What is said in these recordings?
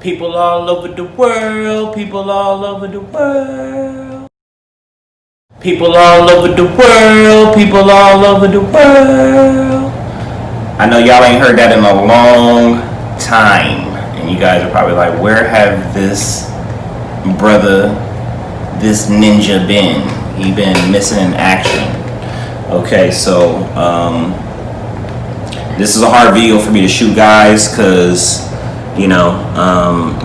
People all over the world, people all over the world. People all over the world, people all over the world. I know y'all ain't heard that in a long time. And you guys are probably like, where have this brother, this ninja been? He been missing in action. Okay, so this is a hard video for me to shoot, guys, because you know,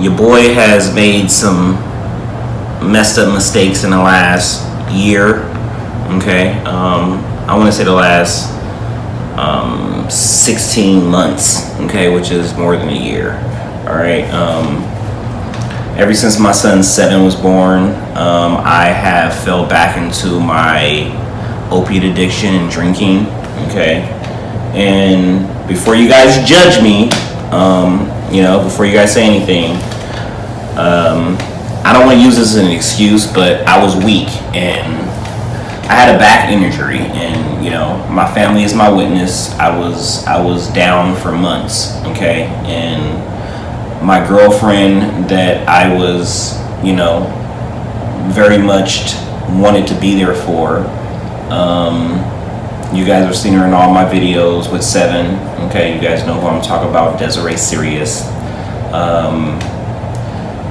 your boy has made some messed up mistakes in the last year. Okay, I want to say the last 16 months. Okay, which is more than a year. All right. Ever since my son 7 was born, I have fell back into my opiate addiction and drinking. Okay, and before you guys judge me, you know, before you guys say anything, I don't want to use this as an excuse, but I was weak and I had a back injury, and you know, my family is my witness. I was down for months, okay, and my girlfriend that I was, you know, very much wanted to be there for. You guys have seen her in all my videos with 7. Okay, you guys know who I'm talking about, Desiree Sirius.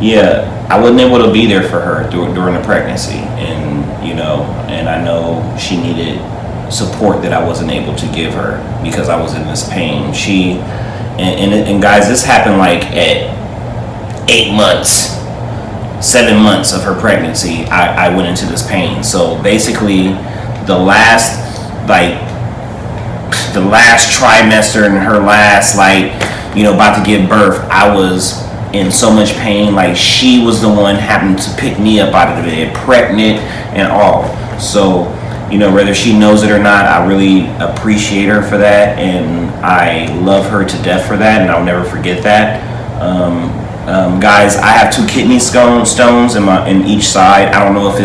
Yeah, I wasn't able to be there for her during the pregnancy, and you know, and I know she needed support that I wasn't able to give her because I was in this pain. And guys, this happened like at 8 months, 7 months of her pregnancy. I went into this pain. So basically, the last trimester and her last, like, you know, about to give birth, I was in so much pain. Like, she was the one having to pick me up out of the bed, pregnant and all. So, you know, whether she knows it or not, I really appreciate her for that, and I love her to death for that, and I'll never forget that. Guys, I have 2 kidney stones in each side. I don't know if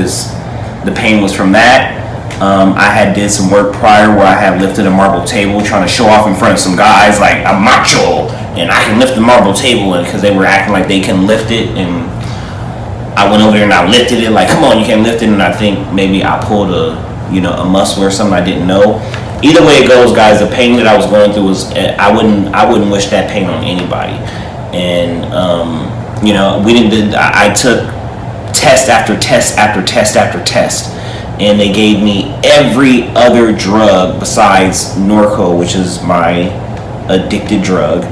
the pain was from that. I had did some work prior where I had lifted a marble table, trying to show off in front of some guys like I'm macho and I can lift the marble table, and because they were acting like they can lift it, and I went over there and I lifted it like, come on, you can lift it, and I think maybe I pulled a muscle or something I didn't know. Either way it goes, guys, the pain that I was going through was I wouldn't wish that pain on anybody. And you know, I took test after test after test after test, and they gave me every other drug besides Norco, which is my addicted drug.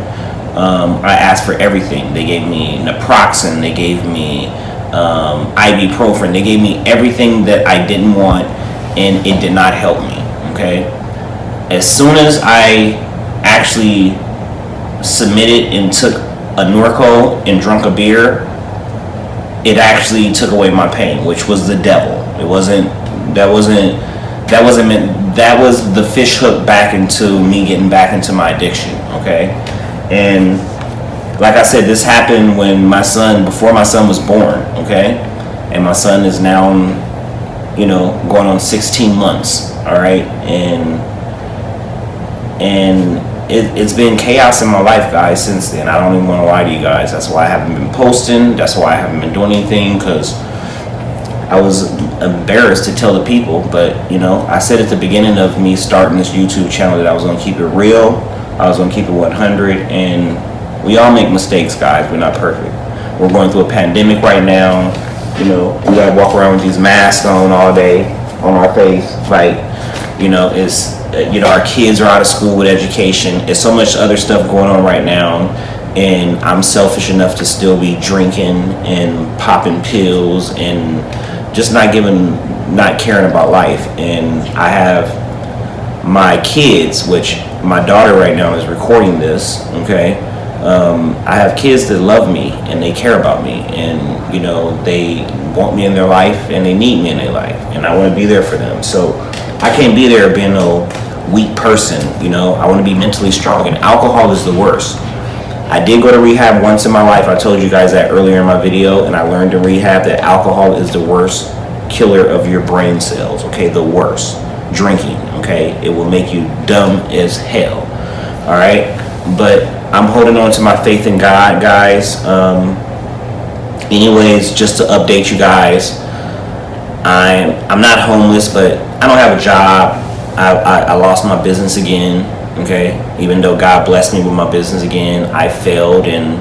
I asked for everything. They gave me naproxen, they gave me ibuprofen, they gave me everything that I didn't want, and it did not help me. Okay, as soon as I actually submitted and took a Norco and drunk a beer, it actually took away my pain, which was the devil. That was the fish hook back into me getting back into my addiction. Okay, and like I said, this happened before my son was born. Okay, and my son is now, you know, going on 16 months. All right, and it's been chaos in my life, guys, since then. I don't even want to lie to you guys. That's why I haven't been posting. That's why I haven't been doing anything, because I was embarrassed to tell the people. But, you know, I said at the beginning of me starting this YouTube channel that I was going to keep it real. I was going to keep it 100. And we all make mistakes, guys. We're not perfect. We're going through a pandemic right now. You know, we got to walk around with these masks on all day on our face. Like, you know, our kids are out of school with education. There's so much other stuff going on right now, and I'm selfish enough to still be drinking and popping pills and just not caring about life. And I have my kids, which my daughter right now is recording this. Okay, I have kids that love me and they care about me, and you know, they want me in their life and they need me in their life, and I want to be there for them. So I can't be there being a weak person. You know, I want to be mentally strong, and alcohol is the worst. I did go to rehab once in my life. I told you guys that earlier in my video, and I learned in rehab that alcohol is the worst killer of your brain cells. Okay, the worst. Drinking, okay, it will make you dumb as hell. All right, but I'm holding on to my faith in God, guys. Anyways, just to update you guys, I'm not homeless, but I don't have a job. I lost my business again. Okay, even though God blessed me with my business again, I failed, and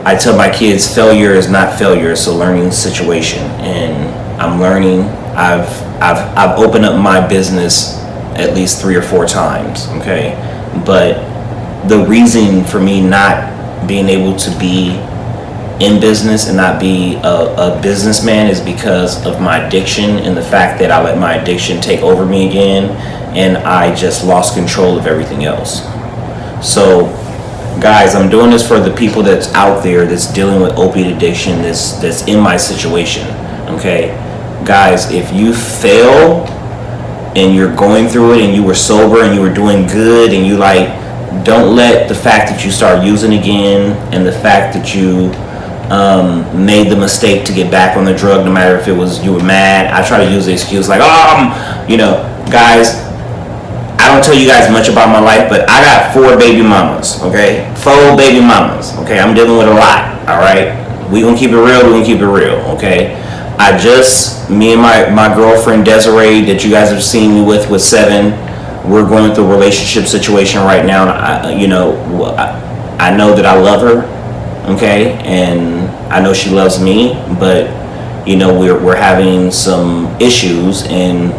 I tell my kids failure is not failure. It's a learning situation, and I'm learning. I've opened up my business at least 3 or 4 times. Okay, but the reason for me not being able to be in business and not be a businessman is because of my addiction, and the fact that I let my addiction take over me again, and I just lost control of everything else. So guys, I'm doing this for the people that's out there that's dealing with opiate addiction, that's in my situation. Okay, guys, if you fail and you're going through it and you were sober and you were doing good, and you don't let the fact that you start using again, and the fact that you made the mistake to get back on the drug, no matter if it was you were mad. I try to use the excuse like, guys, I don't tell you guys much about my life, but I got 4 baby mamas, okay? 4 baby mamas, okay? I'm dealing with a lot, all right? We gonna keep it real, okay? Me and my girlfriend Desiree, that you guys have seen me with 7, we're going through a relationship situation right now. I know that I love her, okay, and I know she loves me, but we're having some issues, and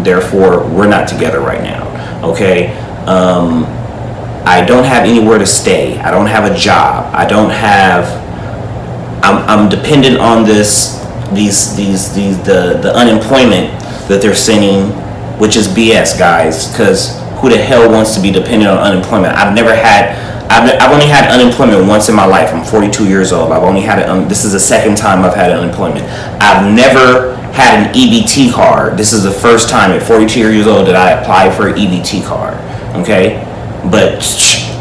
therefore we're not together right now. Okay, I don't have anywhere to stay. I don't have a job. I'm dependent on the unemployment that they're sending, which is BS, guys, because who the hell wants to be dependent on unemployment? I've only had unemployment once in my life. I'm 42 years old. I've only had it. This is the second time I've had unemployment. I've never had an EBT card. This is the first time at 42 years old that I applied for an EBT card. Okay, but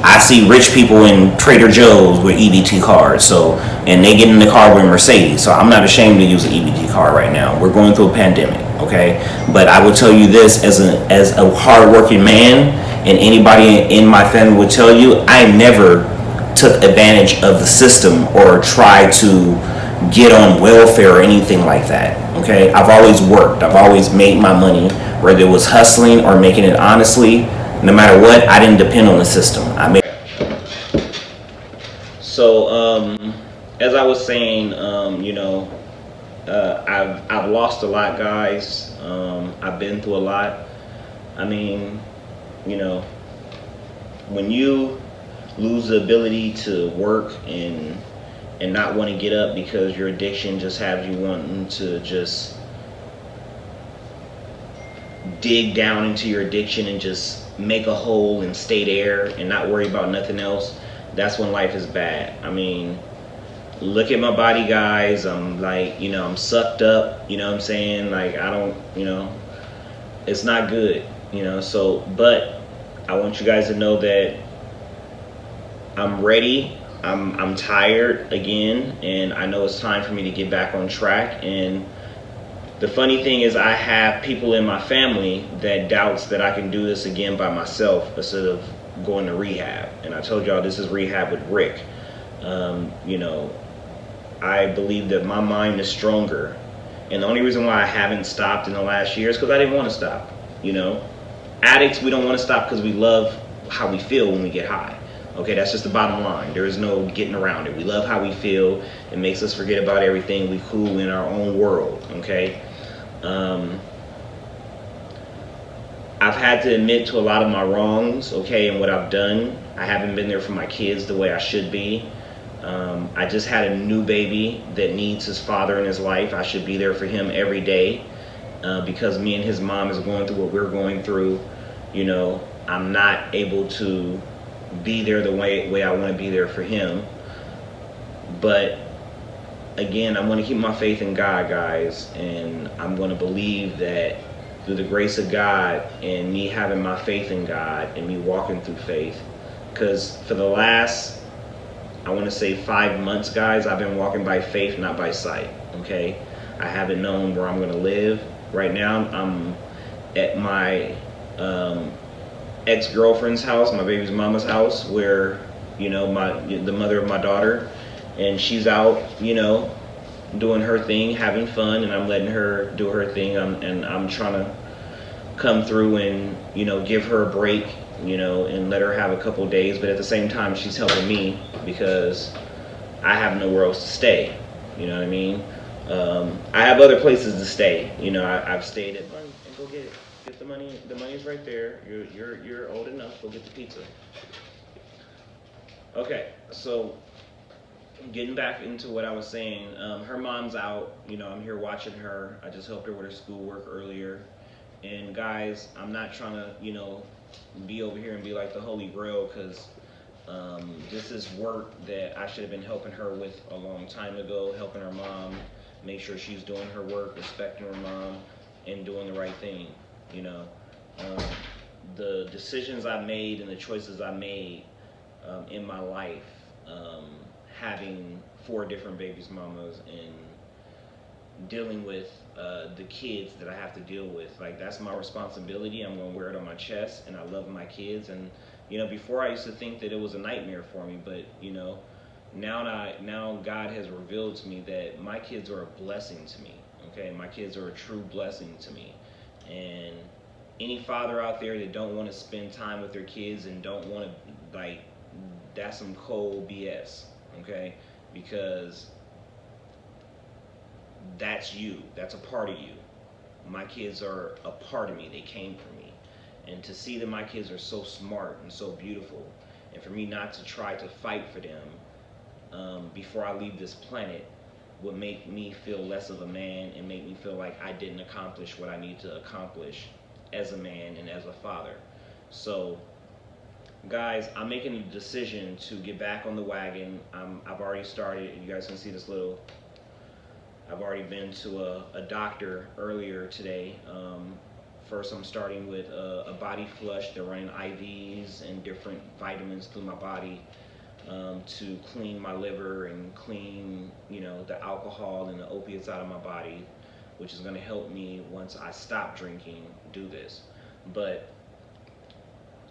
I see rich people in Trader Joe's with EBT cards. And they get in the car with Mercedes. So I'm not ashamed to use an EBT card right now. We're going through a pandemic. Okay, but I will tell you this, as a hardworking man, and anybody in my family would tell you, I never took advantage of the system or tried to get on welfare or anything like that. Okay, I've always worked. I've always made my money, whether it was hustling or making it honestly. No matter what, I didn't depend on the system. As I was saying, I've lost a lot, guys. I've been through a lot. I mean, when you lose the ability to work and not want to get up because your addiction just has you wanting to just dig down into your addiction and just make a hole and stay there and not worry about nothing else, that's when life is bad. I mean, look at my body, guys. I'm I'm sucked up, you know what I'm saying? It's not good, but I want you guys to know that I'm ready. I'm tired again, and I know it's time for me to get back on track. And the funny thing is, I have people in my family that doubts that I can do this again by myself instead of going to rehab. And I told y'all this is rehab with Rick. I believe that my mind is stronger, and the only reason why I haven't stopped in the last year is because I didn't want to stop. Addicts, we don't want to stop because we love how we feel when we get high. Okay, that's just the bottom line. There is no getting around it. We love how we feel. It makes us forget about everything. We cool in our own world. Okay. I've had to admit to a lot of my wrongs, okay, and what I've done. I haven't been there for my kids the way I should be. I just had a new baby that needs his father in his life. I should be there for him every day, because me and his mom is going through what we're going through. I'm not able to be there the way I want to be there for him. But again, I'm going to keep my faith in God, guys, and I'm going to believe that through the grace of God and me having my faith in God and me walking through faith, because for the last, I want to say 5 months, guys, I've been walking by faith, not by sight. Okay, I haven't known where I'm going to live. Right now I'm at my ex-girlfriend's house, my baby's mama's house, where the mother of my daughter, and she's out, doing her thing, having fun, and I'm letting her do her thing. And I'm trying to come through and give her a break, and let her have a couple days. But at the same time, she's helping me because I have nowhere else to stay. You know what I mean? I have other places to stay. I've stayed at one and go get it. Get the money. The money's right there. You're old enough. Go get the pizza. Okay, so getting back into what I was saying, her mom's out. I'm here watching her. I just helped her with her schoolwork earlier. And guys, I'm not trying to, be over here and be like the Holy Grail, because this is work that I should have been helping her with a long time ago, helping her mom, make sure she's doing her work, respecting her mom, and doing the right thing. The decisions I made and the choices I made in my life, having 4 different babies mamas and dealing with the kids that I have to deal with, like, that's my responsibility. I'm gonna wear it on my chest, and I love my kids. And before I used to think that it was a nightmare for me, but now God has revealed to me that my kids are a blessing to me. Okay, my kids are a true blessing to me. And any father out there that don't want to spend time with their kids and don't want to, like, that's some cold BS. Okay, because that's you. That's a part of you. My kids are a part of me. They came from me. And to see that my kids are so smart and so beautiful, and for me not to try to fight for them before I leave this planet, would make me feel less of a man and make me feel like I didn't accomplish what I need to accomplish as a man and as a father. So, guys, I'm making a decision to get back on the wagon. I've already started. You guys can see this little. I've already been to a doctor earlier today. First, I'm starting with a body flush. They're running IVs and different vitamins through my body to clean my liver and clean, the alcohol and the opiates out of my body, which is going to help me once I stop drinking do this. But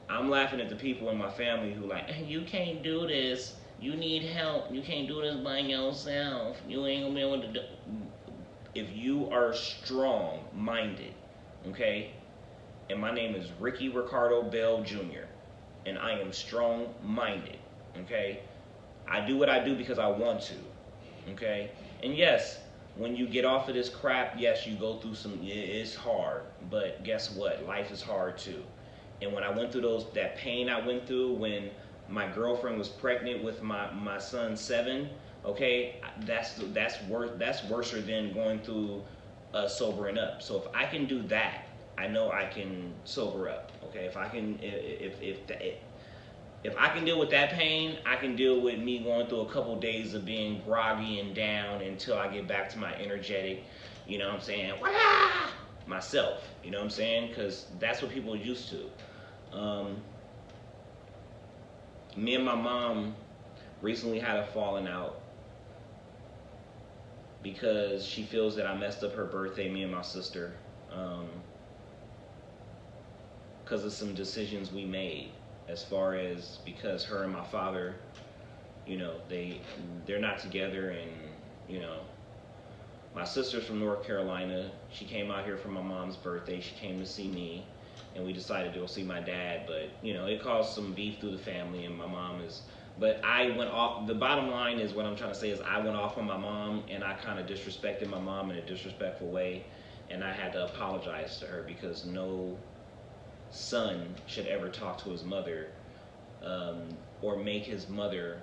I'm laughing at the people in my family who like, hey, you can't do this. You need help. You can't do this by yourself. You ain't gonna be able to do. If you are strong-minded, okay, and my name is Ricky Ricardo Bell Jr., and I am strong-minded, okay, I do what I do because I want to, okay, and yes, when you get off of this crap, yes, you go through it's hard, but guess what? Life is hard too. And when I went through that pain I went through when my girlfriend was pregnant with my son 7, okay, that's worse than going through sobering up. So if I can do that, I know I can sober up. Okay, if I can deal with that pain, I can deal with me going through a couple days of being groggy and down until I get back to my energetic, what I'm saying, wah! Myself, what I'm saying, because that's what people are used to. Me and my mom recently had a falling out because she feels that I messed up her birthday, me and my sister, because of some decisions we made, as far as because her and my father, they're not together. And my sister's from North Carolina. She came out here for my mom's birthday. She came to see me, and we decided to go see my dad. But it caused some beef through the family, and my mom is. But I went off. The bottom line is what I'm trying to say is I went off on my mom, and I kind of disrespected my mom in a disrespectful way, and I had to apologize to her because no son should ever talk to his mother or make his mother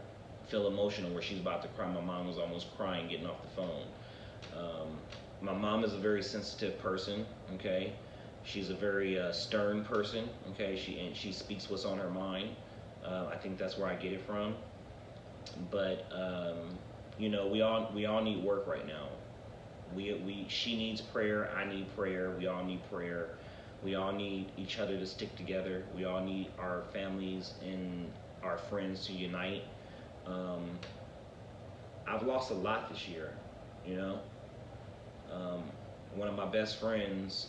feel emotional where she's about to cry. My mom was almost crying getting off the phone. My mom is a very sensitive person, okay? She's a very stern person, okay? She speaks what's on her mind. I think that's where I get it from. But we all need work right now. She needs prayer. I need prayer. We all need prayer. We all need each other to stick together. We all need our families and our friends to unite. I've lost a lot this year, one of my best friends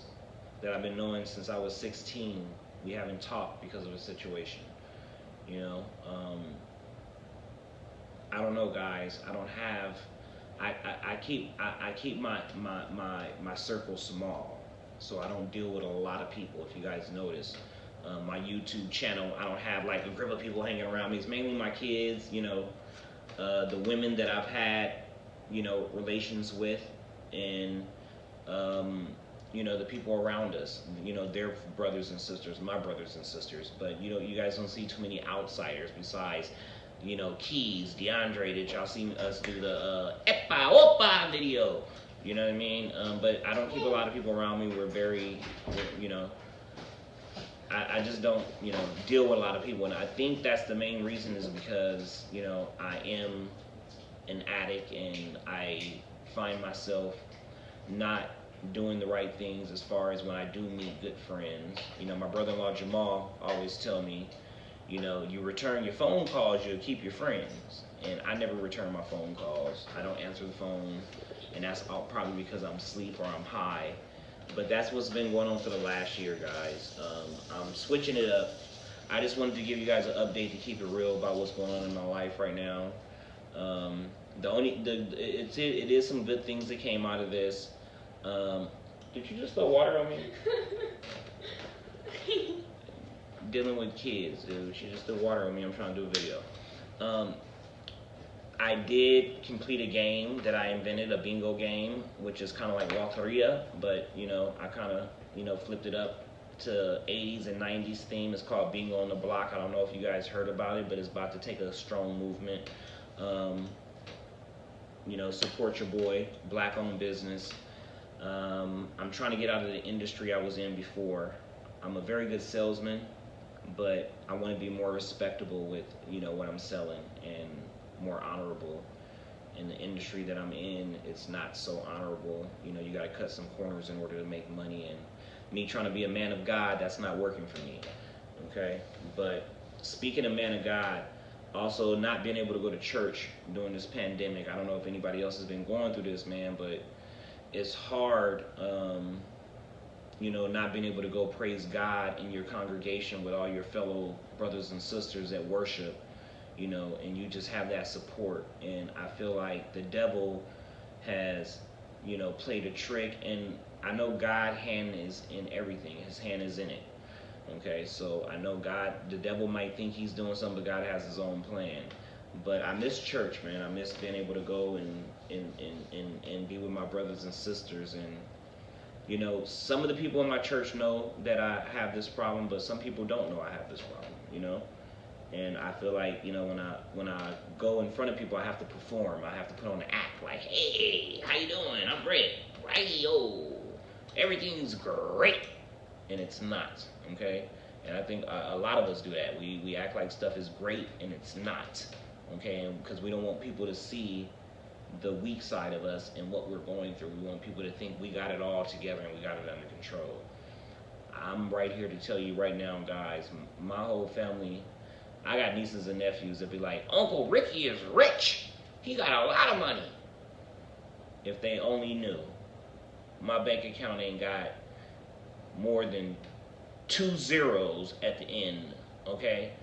that I've been knowing since I was 16, we haven't talked because of the situation, I don't know, guys. I don't have. I keep my circle small, so I don't deal with a lot of people. If you guys notice, my YouTube channel, I don't have like a group of people hanging around me. It's mainly my kids, the women that I've had, relations with, and the people around us, their brothers and sisters, my brothers and sisters. But you guys don't see too many outsiders besides, Keys, DeAndre, that y'all see us do the Epa Opa video. You know what I mean? But I don't keep a lot of people around me. I just don't, deal with a lot of people. And I think that's the main reason is because, I am an addict and I find myself not doing the right things as far as when I do meet good friends. My brother-in-law Jamal always tell me, you return your phone calls, you'll keep your friends. And I never return my phone calls. I don't answer the phone, and that's probably because I'm asleep or I'm high. But that's what's been going on for the last year, guys. I'm switching it up. I just wanted to give you guys an update to keep it real about what's going on in my life right now. It is some good things that came out of this. Did you just throw water on me? Dealing with kids, dude. She just threw water on me. I'm trying to do a video. I did complete a game that I invented, a bingo game, which is kind of like Loteria, but I kind of flipped it up to 80s and 90s theme. It's called Bingo on the Block. I don't know if you guys heard about it, but it's about to take a strong movement. Support your boy, black-owned business. I'm trying to get out of the industry I was in before. I'm a very good salesman, but I want to be more respectable with what I'm selling and more honorable. In the industry that I'm in, it's not so honorable. You got to cut some corners in order to make money, and me trying to be a man of God, that's not working for me. Okay, but speaking of man of God, also not being able to go to church during this pandemic. I don't know if anybody else has been going through this, man, but it's hard, not being able to go praise God in your congregation with all your fellow brothers and sisters at worship, and you just have that support. And I feel like the devil has, played a trick, and I know God's hand is in everything. His hand is in it. Okay, so I know the devil might think he's doing something, but God has his own plan. But I miss church, man. I miss being able to go and be with my brothers and sisters. And some of the people in my church know that I have this problem, but some people don't know I have this problem. And I feel like when I go in front of people, I have to perform. I have to put on an act like, hey, how you doing? I'm great. Right-o. Everything's great, and it's not. Okay, and I think a lot of us do that. We act like stuff is great and it's not. Okay, and because we don't want people to see the weak side of us and what we're going through. We want people to think we got it all together and we got it under control. I'm right here to tell you right now, guys, my whole family, I got nieces and nephews that be like, Uncle Ricky is rich. He got a lot of money. If they only knew. My bank account ain't got more than 2 zeros at the end, okay?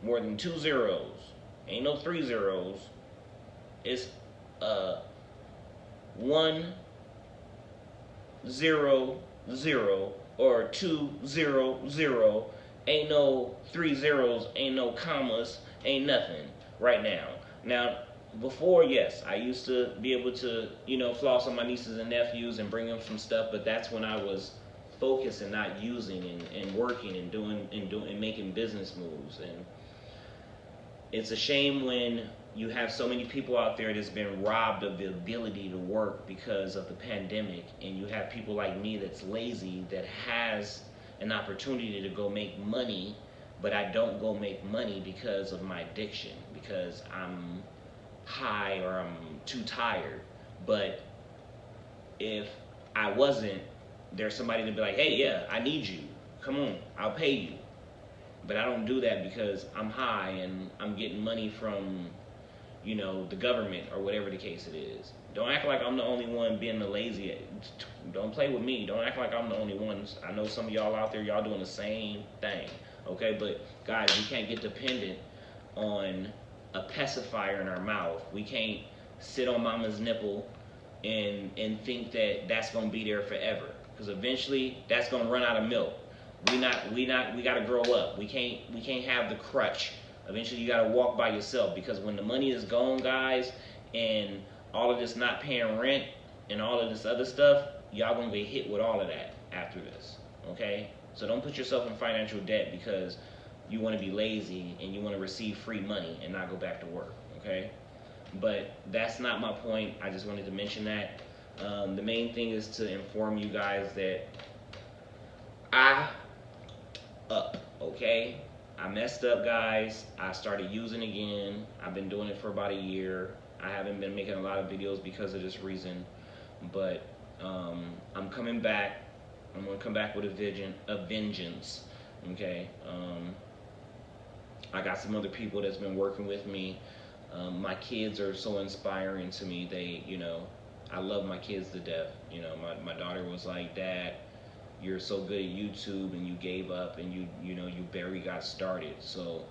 More than 2 zeros. Ain't no 3 zeros. It's 1 0 0 or 2 0 0. Ain't no 3 zeros, ain't no commas, ain't nothing right now. Now, before, yes, I used to be able to, floss on my nieces and nephews and bring them some stuff, but that's when I was focused and not using and working and doing and making business moves. And it's a shame when you have so many people out there that's been robbed of the ability to work because of the pandemic, and you have people like me that's lazy, that has an opportunity to go make money, but I don't go make money because of my addiction, because I'm high or I'm too tired. But if I wasn't, there's somebody to be like, hey, yeah, I need you. Come on, I'll pay you. But I don't do that because I'm high and I'm getting money from, the government or whatever the case it is. Don't act like I'm the only one being the lazy. Don't play with me. Don't act like I'm the only one. I know some of y'all out there, y'all doing the same thing. Okay, but guys, you can't get dependent on a pacifier in our mouth. We can't sit on mama's nipple and think that that's gonna be there forever, because eventually that's gonna run out of milk. We gotta grow up. We can't have the crutch. Eventually you gotta walk by yourself, because when the money is gone, guys, and all of this not paying rent and all of this other stuff, y'all gonna be hit with all of that after this. Okay? So don't put yourself in financial debt because you want to be lazy and you want to receive free money and not go back to work. Okay? But that's not my point. I just wanted to mention that. The main thing is to inform you guys that okay? I messed up, guys. I started using again. I've been doing it for about a year. I haven't been making a lot of videos because of this reason, but I'm coming back. I'm gonna come back with a vengeance. Okay. I got some other people that's been working with me. My kids are so inspiring to me. They, I love my kids to death. My daughter was like, "Dad, you're so good at YouTube, and you gave up, and you barely got started." So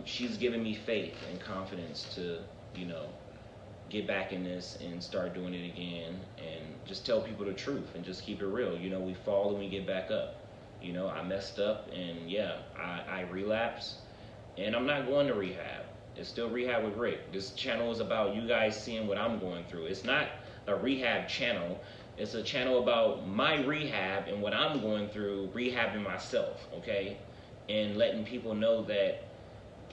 she's given me faith and confidence to get back in this and start doing it again, and just tell people the truth and just keep it real. We fall and we get back up. I messed up, and yeah, I relapsed, and I'm not going to rehab. It's still Rehab with Rick. This channel is about you guys seeing what I'm going through. It's not a rehab channel. It's a channel about my rehab and what I'm going through, rehabbing myself, okay? And letting people know that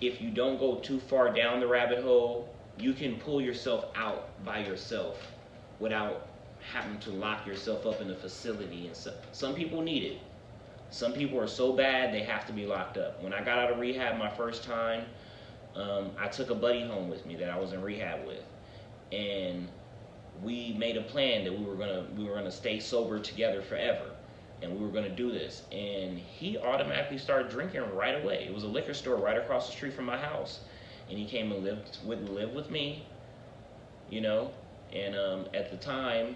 if you don't go too far down the rabbit hole, you can pull yourself out by yourself without having to lock yourself up in a facility. And some people need it. Some people are so bad they have to be locked up. When I got out of rehab my first time, I took a buddy home with me that I was in rehab with, and we made a plan that we were gonna stay sober together forever, and we were gonna do this. And he automatically started drinking right away. It was a liquor store right across the street from my house, and he came and lived with me, And at the time,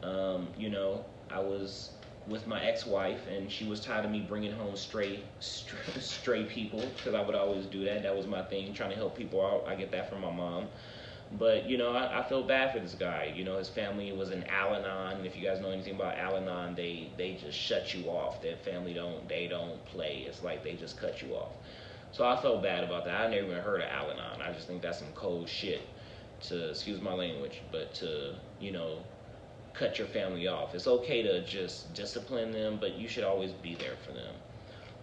I was with my ex-wife, and she was tired of me bringing home stray people, because I would always do that. That was my thing, trying to help people out. I get that from my mom. But, I felt bad for this guy. His family was in Al-Anon. If you guys know anything about Al-Anon, they just shut you off. Their family don't play. It's like they just cut you off. So I felt bad about that. I never even heard of Al-Anon. I just think that's some cold shit to, excuse my language, but to, cut your family off. It's okay to just discipline them, but you should always be there for them.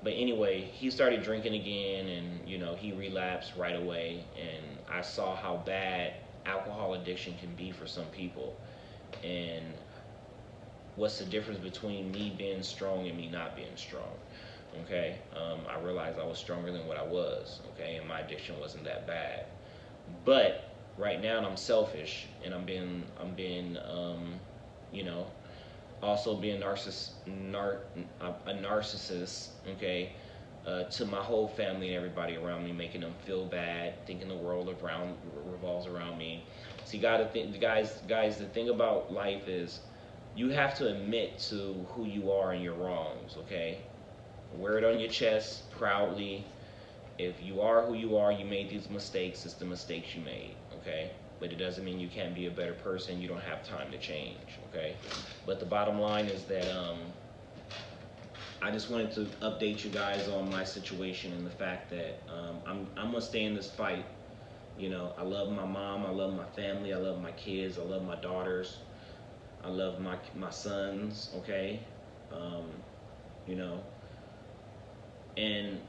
But anyway, he started drinking again, and he relapsed right away, and I saw how bad alcohol addiction can be for some people, and what's the difference between me being strong and me not being strong. Okay, I realized I was stronger than what I was. Okay, and my addiction wasn't that bad. But right now I'm selfish, and I'm being also being a narcissist, okay, to my whole family and everybody around me, making them feel bad, thinking the world revolves around me. See, guys, the thing about life is you have to admit to who you are and your wrongs, okay? Wear it on your chest proudly. If you are who you are, you made these mistakes, it's the mistakes you made, okay? But it doesn't mean you can't be a better person. You don't have time to change, okay? But the bottom line is that I just wanted to update you guys on my situation and the fact that I'm gonna stay in this fight. I love my mom, I love my family, I love my kids, I love my daughters, I love my sons, okay? And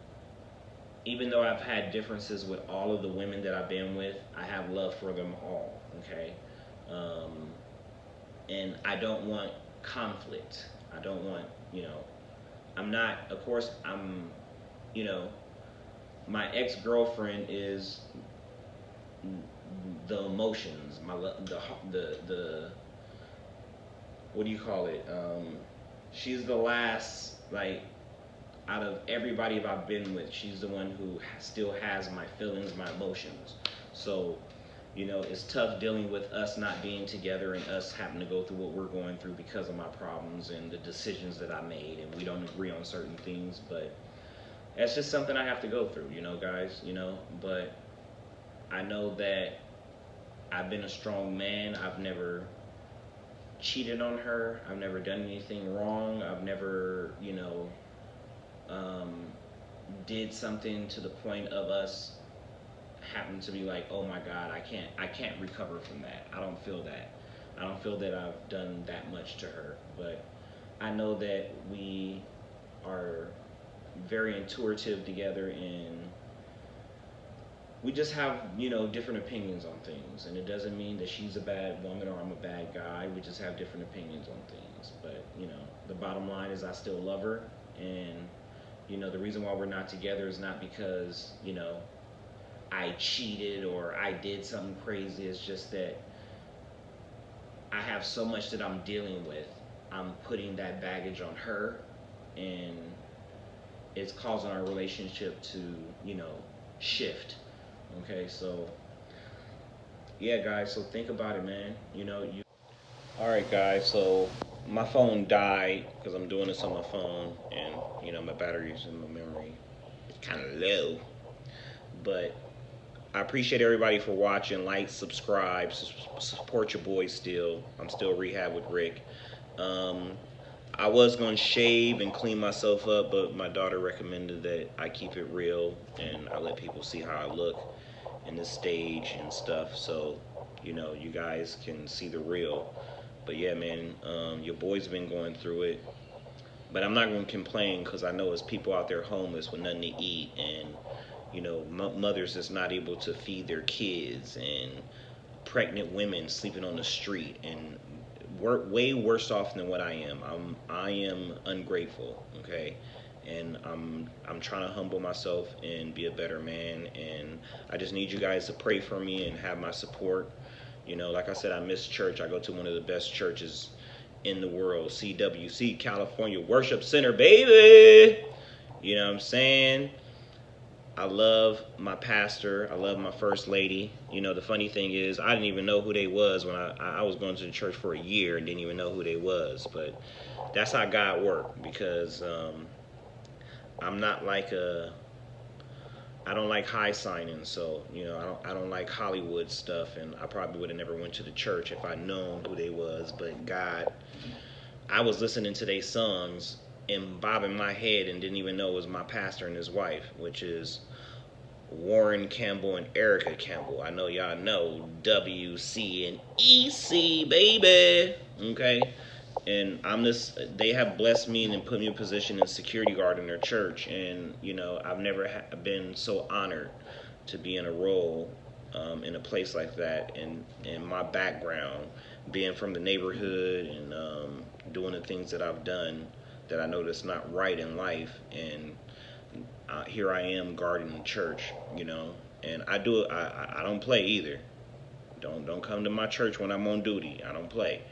even though I've had differences with all of the women that I've been with, I have love for them all, okay? And I don't want conflict. I don't want, I'm not, of course, my ex-girlfriend is the emotions, the what do you call it? She's the last, out of everybody I've been with, she's the one who still has my feelings, my emotions. So, it's tough dealing with us not being together and us having to go through what we're going through because of my problems and the decisions that I made, and we don't agree on certain things, but that's just something I have to go through, guys, but I know that I've been a strong man. I've never cheated on her. I've never done anything wrong. I've never, um, did something to the point of us happen to be like, oh my God, I can't recover from that. I don't feel that. I don't feel that I've done that much to her. But I know that we are very intuitive together, and we just have different opinions on things, and it doesn't mean that she's a bad woman or I'm a bad guy. We just have different opinions on things. But the bottom line is I still love her, and the reason why we're not together is not because I cheated or I did something crazy. It's just that I have so much that I'm dealing with. I'm putting that baggage on her, and it's causing our relationship to shift. Okay, so yeah, guys, so think about it, man. All right, guys, so my phone died because I'm doing this on my phone, and my batteries and my memory is kind of low. But I appreciate everybody for watching. Like, subscribe, support your boy. Still, I'm still Rehab with Rick. um, I was going to shave and clean myself up, but my daughter recommended that I keep it real and I let people see how I look in the stage and stuff, so you guys can see the real. But yeah, man, your boy's been going through it, but I'm not going to complain because I know there's people out there homeless with nothing to eat, and mothers that's not able to feed their kids, and pregnant women sleeping on the street, and way worse off than what I am. I am ungrateful, okay, and I'm trying to humble myself and be a better man, and I just need you guys to pray for me and have my support. Like I said, I miss church. I go to one of the best churches in the world, CWC, California Worship Center, baby. You know what I'm saying? I love my pastor. I love my first lady. The funny thing is, I didn't even know who they was when I was going to the church for a year and didn't even know who they was. But that's how God worked, because I'm not like I don't like high signing, so I don't like Hollywood stuff, and I probably would have never went to the church if I'd known who they was. But God, I was listening to their songs and bobbing my head and didn't even know it was my pastor and his wife, which is Warren Campbell and Erica Campbell. I know y'all know WC and EC, baby. Okay? And they have blessed me and put me in a position in security guard in their church. And, I've never been so honored to be in a role in a place like that. And my background, being from the neighborhood and doing the things that I've done that I know that's not right in life. And here I am guarding the church, and I do it. I don't play either. Don't come to my church when I'm on duty. I don't play.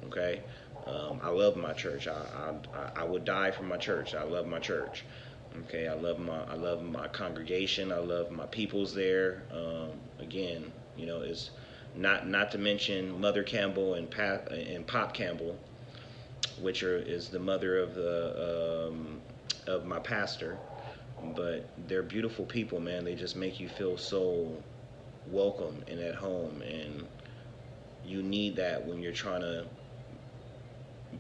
Okay, I love my church. I would die for my church. I love my church. Okay, I love my congregation. I love my peoples there. Again, it's not to mention Mother Campbell and Pop Campbell, which is the mother of my pastor. But they're beautiful people, man. They just make you feel so welcome and at home, and you need that when you're trying to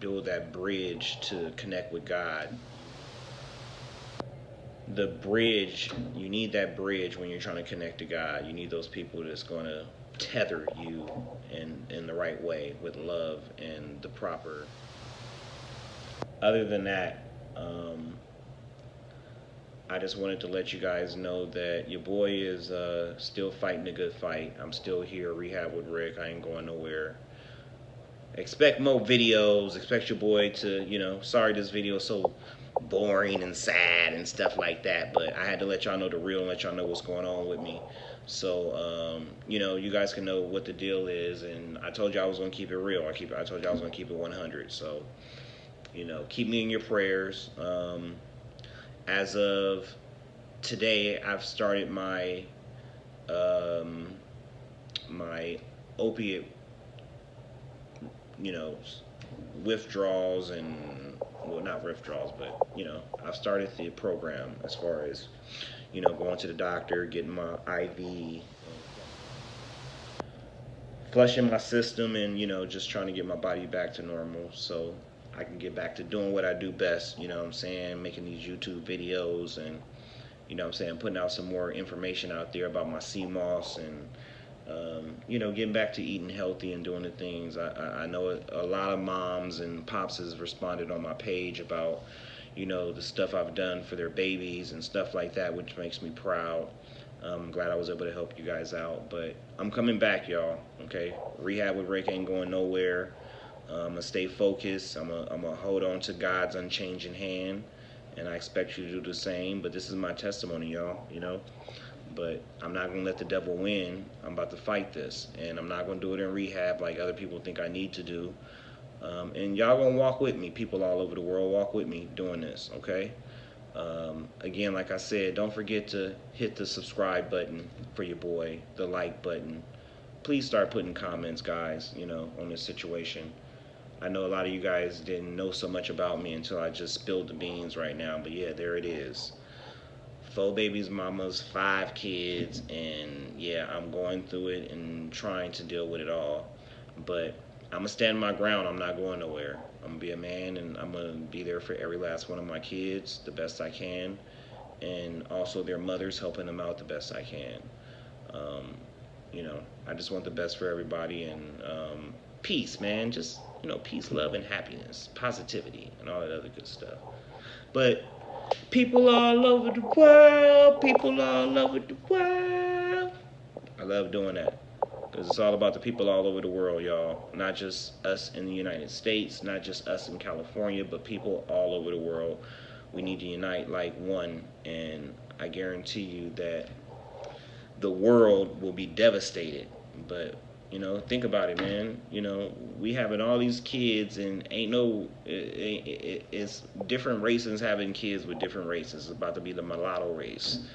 build that bridge to connect with God. You need that bridge when you're trying to connect to God. You need those people that's going to tether you in the right way with love and the proper. Other than that, I just wanted to let you guys know that your boy is still fighting a good fight. I'm still here, Rehab with Rick. I ain't going nowhere. Expect more videos. Expect your boy to, sorry this video is so boring and sad and stuff like that, but I had to let y'all know the real and let y'all know what's going on with me. So, you guys can know what the deal is, and I told you I was going to keep it real. I told you I was going to keep it 100. So, keep me in your prayers. As of today, I've started my my opiate, withdrawals, and well, not withdrawals, but I've started the program as far as going to the doctor, getting my IV. flushing my system and, just trying to get my body back to normal so I can get back to doing what I do best, you know what I'm saying, making these YouTube videos and, putting out some more information out there about my sea moss and, getting back to eating healthy and doing the things. I know a lot of moms and pops has responded on my page about, the stuff I've done for their babies and stuff like that, which makes me proud. I'm glad I was able to help you guys out, but I'm coming back, y'all. Okay, Rehab with Rick ain't going nowhere. I'm gonna stay focused. I'm gonna hold on to God's unchanging hand, and I expect you to do the same. But this is my testimony, y'all. But I'm not gonna let the devil win. I'm about to fight this, and I'm not gonna do it in rehab like other people think I need to do. And y'all gonna walk with me. People all over the world, walk with me doing this. Okay. Again, like I said, don't forget to hit the subscribe button for your boy, the like button. Please start putting comments, guys, on this situation. I know a lot of you guys didn't know so much about me until I just spilled the beans right now, but yeah, there it is. 4 babies, mamas, 5 kids, and yeah, I'm going through it and trying to deal with it all. But I'm gonna stand my ground. I'm not going nowhere. I'm gonna be a man, and I'm gonna be there for every last one of my kids the best I can, and also their mothers, helping them out the best I can. I just want the best for everybody, and peace, man. Just peace, love, and happiness, positivity, and all that other good stuff. But people all over the world, people all over the world. I love doing that. Because it's all about the people all over the world, y'all. Not just us in the United States, not just us in California, but people all over the world. We need to unite like one, and I guarantee you that the world will be devastated. But, think about it, man. We having all these kids, and it's different races having kids with different races. It's about to be the mulatto race.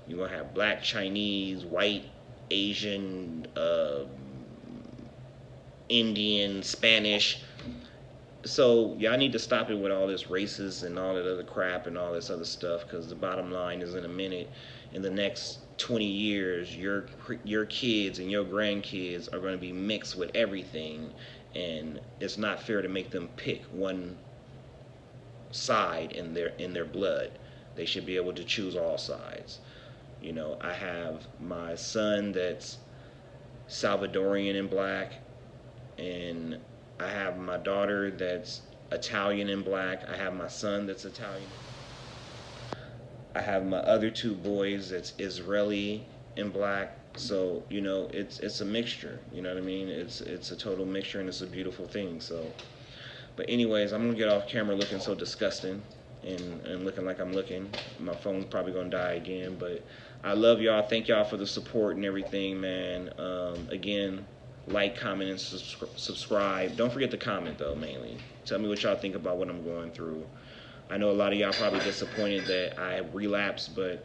You're going to have black, Chinese, white, Asian, Indian, Spanish. So y'all need to stop it with all this races and all that other crap and all this other stuff, because the bottom line is, in a minute, in the next 20 years, your kids and your grandkids are going to be mixed with everything, and it's not fair to make them pick one side in their blood. They should be able to choose all sides. I have my son that's Salvadorian and black, and I have my daughter that's Italian and black. I have my son that's Italian. I have my other 2 boys that's Israeli and black. So, it's a mixture. You know what I mean? It's a total mixture, and it's a beautiful thing. So, but anyways, I'm gonna get off camera looking so disgusting and looking like I'm looking. My phone's probably gonna die again, but I love y'all. Thank y'all for the support and everything, man. Again, like, comment, and subscribe. Don't forget to comment, though, mainly. Tell me what y'all think about what I'm going through. I know a lot of y'all probably disappointed that I relapsed, but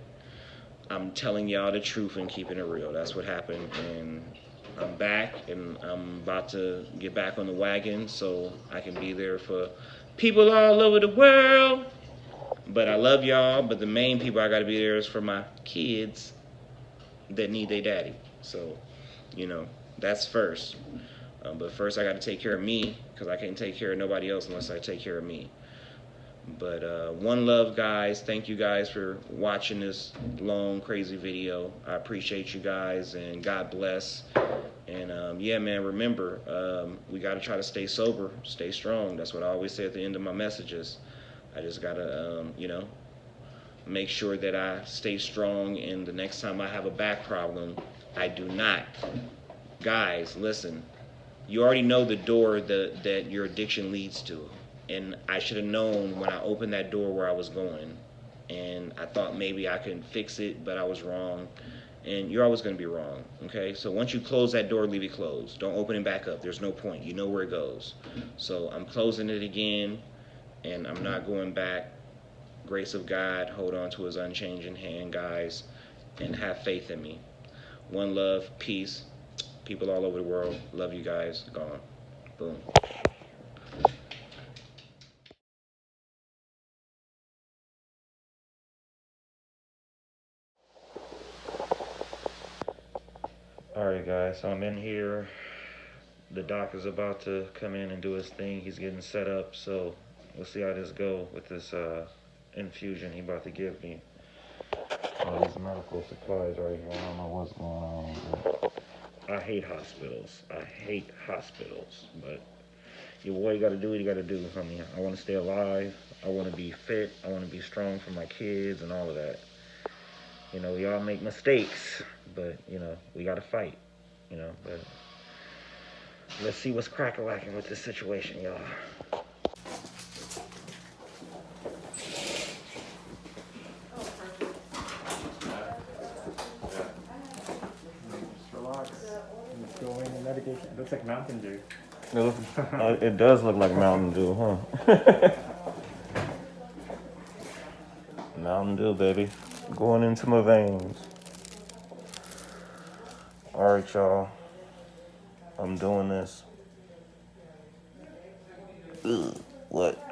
I'm telling y'all the truth and keeping it real. That's what happened, and I'm back, and I'm about to get back on the wagon so I can be there for people all over the world. But I love y'all, but the main people I got to be there is for my kids that need their daddy. So, that's first. But first I got to take care of me, because I can't take care of nobody else unless I take care of me. But one love, guys. Thank you guys for watching this long, crazy video. I appreciate you guys, and God bless. And yeah, man, remember, we got to try to stay sober, stay strong. That's what I always say at the end of my messages. I just got to, make sure that I stay strong, and the next time I have a back problem, I do not. Guys, listen, you already know the door that your addiction leads to. And I should have known when I opened that door where I was going. And I thought maybe I could fix it, but I was wrong. And you're always going to be wrong, okay? So once you close that door, leave it closed. Don't open it back up. There's no point. You know where it goes. So I'm closing it again, and I'm not going back. Grace of God, hold on to his unchanging hand, guys, and have faith in me. One love, peace. People all over the world, love you guys. Gone. Boom. Alright, guys, so I'm in here The doc is about to come in and do his thing. He's getting set up, so we'll see how this go with this infusion he about to give me. All these medical supplies right here. I don't know what's going on, but I hate hospitals. But your boy got to do what he got to do, homie. I want to stay alive. I want to be fit. I want to be strong for my kids and all of that. You know, we all make mistakes, but, you know, we got to fight, you know. But let's see what's crack-a-lacking with this situation, y'all. Just relax. Let's go in the medication. It looks like Mountain Dew. It does look like Mountain Dew, huh? Mountain Dew, baby. Going into my veins. All right, y'all. I'm doing this. Ugh, what?